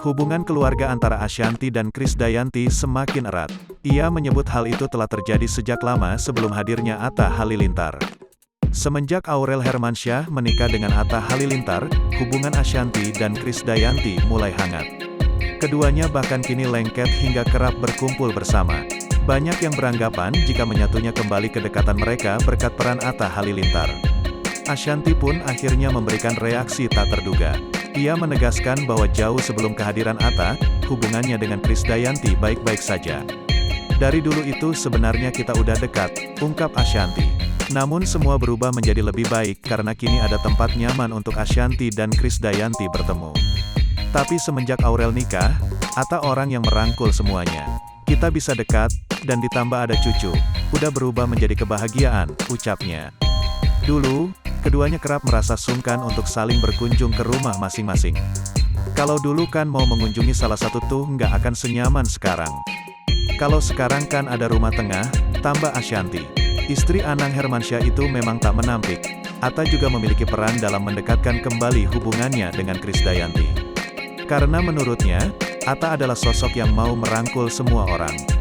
Hubungan keluarga antara Ashanty dan Krisdayanti semakin erat. Ia menyebut hal itu telah terjadi sejak lama sebelum hadirnya Atta Halilintar. Semenjak Aurel Hermansyah menikah dengan Atta Halilintar, hubungan Ashanty dan Krisdayanti mulai hangat. Keduanya bahkan kini lengket hingga kerap berkumpul bersama. Banyak yang beranggapan jika menyatunya kembali kedekatan mereka berkat peran Atta Halilintar. Ashanty pun akhirnya memberikan reaksi tak terduga. Ia menegaskan bahwa jauh sebelum kehadiran Atta, hubungannya dengan Krisdayanti baik-baik saja. Dari dulu itu sebenarnya kita udah dekat, ungkap Ashanty. Namun semua berubah menjadi lebih baik karena kini ada tempat nyaman untuk Ashanty dan Krisdayanti bertemu. Tapi semenjak Aurel nikah, Atta orang yang merangkul semuanya. Kita bisa dekat, dan ditambah ada cucu, udah berubah menjadi kebahagiaan, ucapnya. Dulu, keduanya kerap merasa sungkan untuk saling berkunjung ke rumah masing-masing. Kalau dulu kan mau mengunjungi salah satu tuh nggak akan senyaman sekarang. Kalau sekarang kan ada rumah tengah, tambah Ashanty. Istri Anang Hermansyah itu memang tak menampik. Atta juga memiliki peran dalam mendekatkan kembali hubungannya dengan Krisdayanti. Karena menurutnya, Atta adalah sosok yang mau merangkul semua orang.